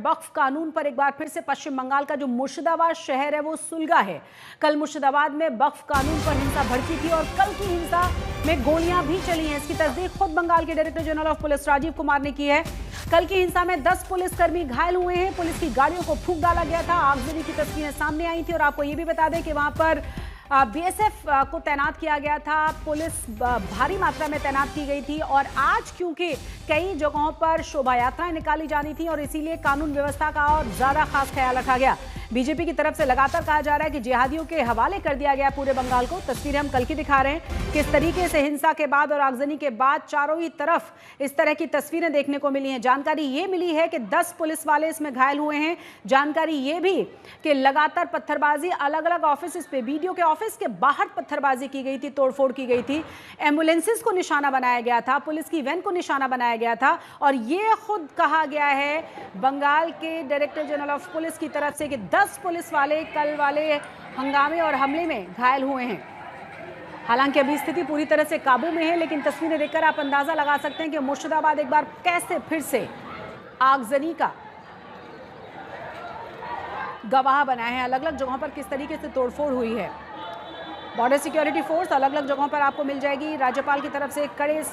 वक्फ कानून पर एक बार फिर से पश्चिम बंगाल का जो मुर्शिदाबाद शहर है वो सुलगा है। कल मुर्शिदाबाद में वक्फ कानून पर हिंसा भड़की थी और कल की हिंसा में गोलियां भी चली हैं। इसकी तस्दीक खुद बंगाल के director general of police Rajiv Kumar ने की है। कल की हिंसा में 10 पुलिसकर्मी घायल हुए हैं। पुलिस की गाड़ियों को फूंक डाला गया था। आगजनी की तस्वीरें सामने आई थी और आपको ये भी बता दें कि वहां पर बीएसएफ को तैनात किया गया था। पुलिस भारी मात्रा में तैनात की गई थी और आज क्योंकि कई जगहों पर शोभा यात्राएं निकाली जानी थी और इसीलिए कानून व्यवस्था का और ज्यादा खास ख्याल रखा गया। बीजेपी की तरफ से लगातार कहा जा रहा है कि जिहादियों के हवाले कर दिया गया पूरे बंगाल को। तस्वीरें हम कल की दिखा रहे हैं। किस तरीके से हिंसा के बाद और आगजनी के बाद चारों ही तरफ इस तरह की तस्वीरें देखने को मिली हैं। जानकारी ये मिली है कि 10 पुलिस वाले इसमें घायल हुए हैं। जानकारी ये भी कि लगातार पत्थरबाजी अलग अलग ऑफिस पे, बीडीओ के ऑफिस के बाहर पत्थरबाजी की गई थी, तोड़फोड़ की गई थी। एम्बुलेंसेस को निशाना बनाया गया था, पुलिस की वैन को निशाना बनाया गया था और ये खुद कहा गया है बंगाल के डायरेक्टर जनरल ऑफ पुलिस की तरफ से कि 10 पुलिस वाले कल वाले हंगामे और हमले में घायल हुए हैं। हालांकि अभी स्थिति पूरी तरह से काबू में है, लेकिन तस्वीरें देखकर आप अंदाजा लगा सकते हैं कि मुर्शिदाबाद एक बार कैसे फिर से आगजनी का गवाह बना है। अलग अलग जगहों पर किस तरीके से तोड़फोड़ हुई है। बॉर्डर सिक्योरिटी फोर्स अलग अलग जगहों पर आपको मिल जाएगी। राज्यपाल की तरफ से कड़े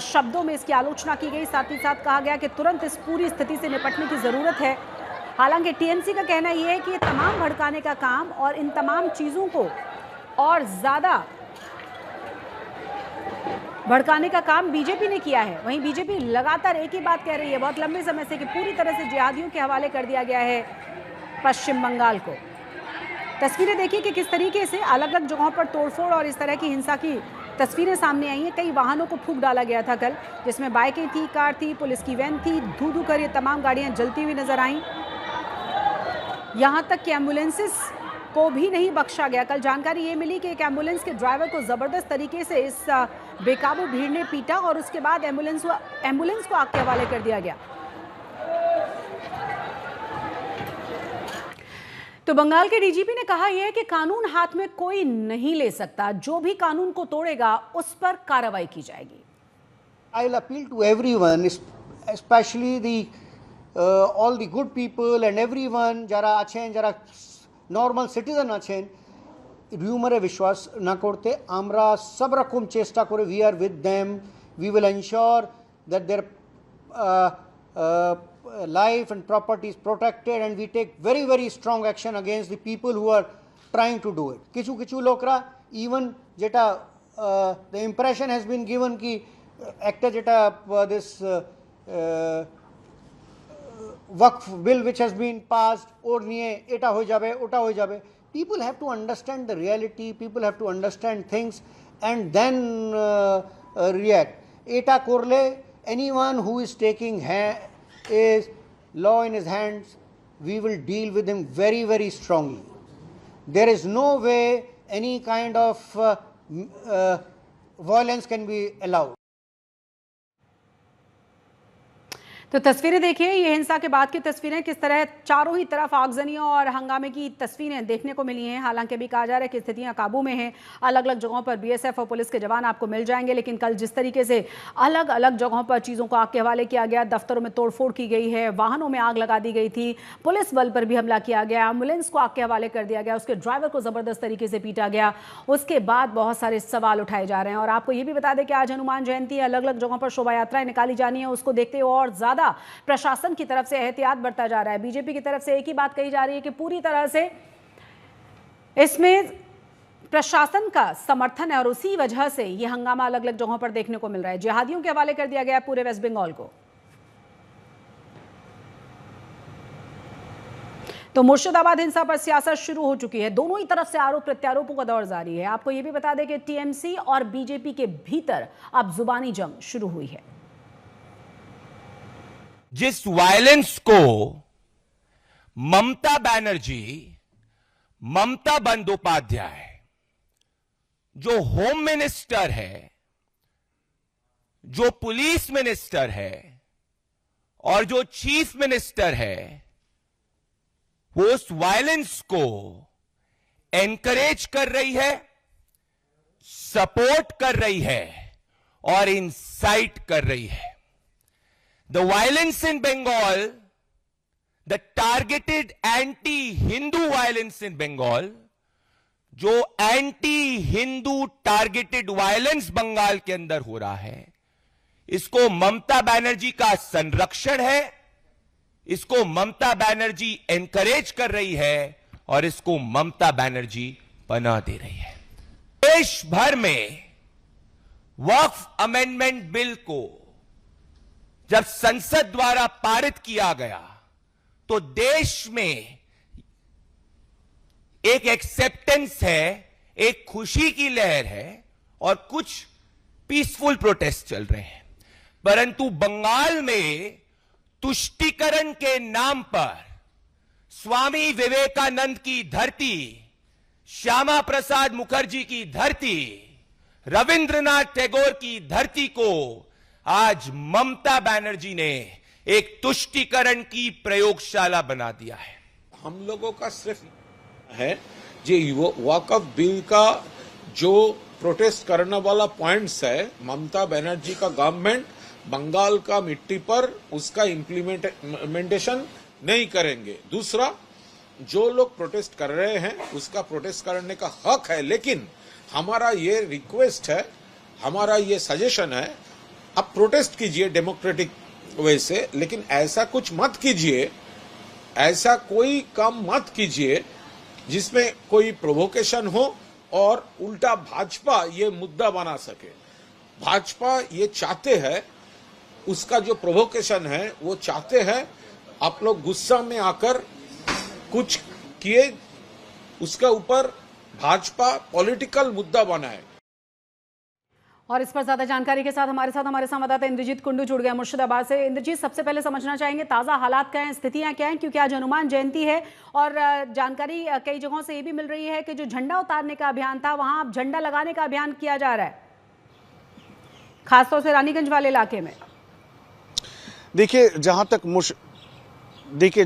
शब्दों में इसकी आलोचना की गई। साथ ही साथ कहा गया कि तुरंत इस पूरी स्थिति से निपटने की जरूरत है। हालांकि टीएमसी का कहना यह है कि ये तमाम भड़काने का काम और इन तमाम चीजों को और ज्यादा भड़काने का काम बीजेपी ने किया है। वहीं बीजेपी लगातार एक ही बात कह रही है बहुत लंबे समय से कि पूरी तरह से जिहादियों के हवाले कर दिया गया है पश्चिम बंगाल को। तस्वीरें देखिए कि किस तरीके से अलग अलग जगहों पर तोड़फोड़ और इस तरह की हिंसा की तस्वीरें सामने आई हैं। कई वाहनों को फूंक डाला गया था कल, जिसमें बाइकें थी, कार थी, पुलिस की वैन थी। धू धू कर ये तमाम गाड़ियां जलती हुई नजर आईं। यहां तक कि एम्बुलेंसेस को भी नहीं बख्शा गया। कल जानकारी ये मिली कि एक एम्बुलेंस के ड्राइवर को जबरदस्त तरीके से इस बेकाबू भीड़ ने पीटा और उसके बाद एम्बुलेंस को आग के हवाले कर दिया गया। तो बंगाल के डीजीपी ने कहा यह कि कानून हाथ में कोई नहीं ले सकता, जो भी कानून को तोड़ेगा उस पर कार्रवाई की जाएगी। I will appeal to everyone, especially the all the good people and everyone যারা আছেন, যারা নর্মাল সিটিজেন আছেন, রিউমারে বিশ্বাস না করতে। আমরা সব রকম চেষ্টা করে, we are with them, we will ensure that their life and property is protected and we take very very strong action against the people who are trying to do it. কিছু কিছু লোকরা even যেটা the impression has been given কি একটা যেটা this waqf bill which has been passed ওর নিয়ে এটা হয়ে যাবে ওটা হয়ে যাবে। People have to understand the reality, people have to understand things and then react. এটা করলে anyone who is taking is law in his hands, we will deal with him very very strongly. There is no way any kind of violence can be allowed. तो तस्वीरें देखिए, ये हिंसा के बाद की तस्वीरें, किस तरह चारों ही तरफ आगजनियों और हंगामे की तस्वीरें देखने को मिली हैं। हालांकि अभी कहा जा रहा है कि स्थितियां काबू में हैं। अलग अलग जगहों पर बीएसएफ और पुलिस के जवान आपको मिल जाएंगे, लेकिन कल जिस तरीके से अलग अलग जगहों पर चीज़ों को आग के हवाले किया गया, दफ्तरों में तोड़फोड़ की गई है, वाहनों में आग लगा दी गई थी, पुलिस बल पर भी हमला किया गया, एम्बुलेंस को आग के हवाले कर दिया गया, उसके ड्राइवर को ज़बरदस्त तरीके से पीटा गया। उसके बाद बहुत सारे सवाल उठाए जा रहे हैं। और आपको ये भी बता दें कि आज हनुमान जयंती है, अलग अलग जगहों पर शोभा यात्राएं निकाली जानी है। उसको देखते हुए और ज़्यादा प्रशासन की तरफ से एहतियात बरता जा रहा है। बीजेपी की तरफ से एक ही बात कही जा रही है कि पूरी तरह से इसमें प्रशासन का समर्थन है और उसी वजह से यह हंगामा अलग अलग जगहों पर देखने को मिल रहा है। जिहादियों के हवाले कर दिया गया है पूरे वेस्ट बंगाल को। तो मुर्शिदाबाद हिंसा पर सियासत शुरू हो चुकी है। दोनों ही तरफ से आरोप प्रत्यारोपों का दौर जारी है। आपको यह भी बता दें कि टीएमसी और बीजेपी के भीतर अब जुबानी जंग शुरू हुई है। जिस वायलेंस को ममता बनर्जी, ममता बंदोपाध्याय जो होम मिनिस्टर है, जो पुलिस मिनिस्टर है और जो चीफ मिनिस्टर है, वो उस वायलेंस को एनकरेज कर रही है, सपोर्ट कर रही है और इंसाइट कर रही है। The violence in Bengal the targeted anti Hindu violence in Bengal, जो anti Hindu targeted violence Bengal के अंदर हो रहा है, इसको ममता बनर्जी का संरक्षण है, इसको ममता बनर्जी एनकरेज कर रही है और इसको ममता बनर्जी पनाह दे रही है। देश भर में वक्फ अमेंडमेंट बिल को जब संसद द्वारा पारित किया गया तो देश में एक एक्सेप्टेंस है, एक खुशी की लहर है और कुछ पीसफुल प्रोटेस्ट चल रहे हैं। परंतु बंगाल में तुष्टीकरण के नाम पर स्वामी विवेकानंद की धरती, श्यामा प्रसाद मुखर्जी की धरती, रविंद्रनाथ टैगोर की धरती को आज ममता बनर्जी ने एक तुष्टीकरण की प्रयोगशाला बना दिया है। हम लोगों का सिर्फ है जो वक्फ बिल का जो प्रोटेस्ट करने वाला पॉइंट्स है, ममता बनर्जी का गवर्नमेंट बंगाल का मिट्टी पर उसका इम्प्लीमेंटेशन नहीं करेंगे। दूसरा, जो लोग प्रोटेस्ट कर रहे हैं उसका प्रोटेस्ट करने का हक है, लेकिन हमारा ये रिक्वेस्ट है, हमारा ये सजेशन है, आप प्रोटेस्ट कीजिए डेमोक्रेटिक वे से, लेकिन ऐसा कुछ मत कीजिए, ऐसा कोई काम मत कीजिए जिसमें कोई प्रोवोकेशन हो और उल्टा भाजपा ये मुद्दा बना सके। भाजपा ये चाहते हैं, उसका जो प्रोवोकेशन है वो चाहते हैं आप लोग गुस्सा में आकर कुछ किए, उसके ऊपर भाजपा पॉलिटिकल मुद्दा बनाए। और इस पर ज्यादा जानकारी के साथ हमारे संवाददाता इंद्रजीत कुंडू जुड़ गया मुर्शिदाबाद से। इंद्रजीत, सबसे पहले समझना चाहेंगे ताजा हालात क्या हैं, स्थितियां क्या हैं, क्योंकि आज हनुमान जयंती है और जानकारी कई जगहों से ये भी मिल रही है कि जो झंडा उतारने का अभियान था वहां अब झंडा लगाने का अभियान किया जा रहा है, खासतौर से रानीगंज वाले इलाके में। देखिए,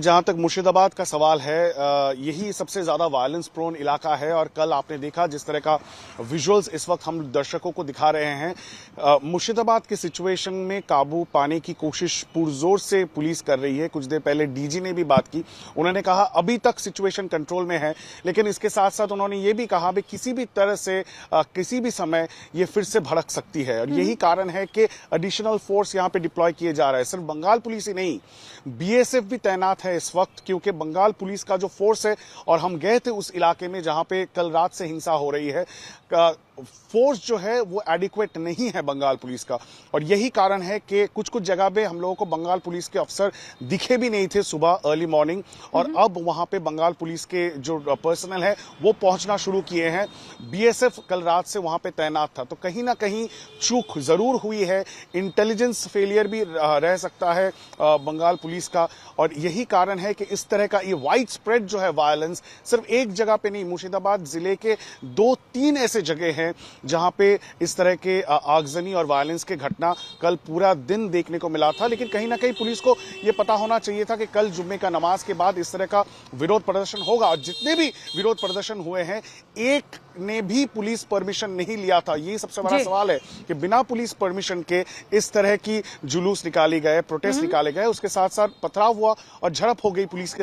जहां तक मुर्शिदाबाद का सवाल है, यही सबसे ज्यादा वायलेंस प्रोन इलाका है और कल आपने देखा जिस तरह का विजुअल्स इस वक्त हम दर्शकों को दिखा रहे हैं, मुर्शिदाबाद की सिचुएशन में काबू पाने की कोशिश पुरजोर से पुलिस कर रही है। कुछ देर पहले डीजी ने भी बात की, उन्होंने कहा अभी तक सिचुएशन कंट्रोल में है, लेकिन इसके साथ साथ उन्होंने ये भी कहा कि किसी भी तरह से किसी भी समय ये फिर से भड़क सकती है और यही कारण है कि एडिशनल फोर्स यहाँ पे डिप्लॉय किए जा रहा है। सिर्फ बंगाल पुलिस ही नहीं, बीएसएफ भी तैनात है इस वक्त, क्योंकि बंगाल पुलिस का जो फोर्स है, और हम गए थे उस इलाके में जहां पे कल रात से हिंसा हो रही है, फोर्स जो है वो एडिक्वेट नहीं है बंगाल पुलिस का, और यही कारण है कि कुछ जगह पे हम लोगों को बंगाल पुलिस के अफसर दिखे भी नहीं थे सुबह अर्ली मॉर्निंग, और अब वहां पे बंगाल पुलिस के जो पर्सनल है वो पहुंचना शुरू किए हैं। बीएसएफ कल रात से वहां पे तैनात था, तो कहीं ना कहीं चूक जरूर हुई है, इंटेलिजेंस फेलियर भी रह सकता है बंगाल पुलिस का, और यही कारण है कि इस तरह का ये वाइड स्प्रेड जो है वायलेंस सिर्फ एक जगह पे नहीं, मुर्शिदाबाद जिले के 2-3 ऐसे जगह हैं जहां पे इस तरह के आगजनी और वायलेंस के घटना कल पूरा दिन देखने को मिला था। लेकिन कहीं ना कहीं पुलिस को यह पता होना चाहिए था कि कल जुम्मे का नमाज के बाद इस तरह का विरोध प्रदर्शन होगा, और जितने भी विरोध प्रदर्शन हुए हैं एक ने भी पुलिस परमिशन नहीं लिया था। ये सबसे बड़ा सवाल है कि बिना पुलिस परमिशन के इस तरह की जुलूस निकाली गए, प्रोटेस्ट निकाले गए, उसके साथ साथ पथराव हुआ और झड़प हो गई पुलिस के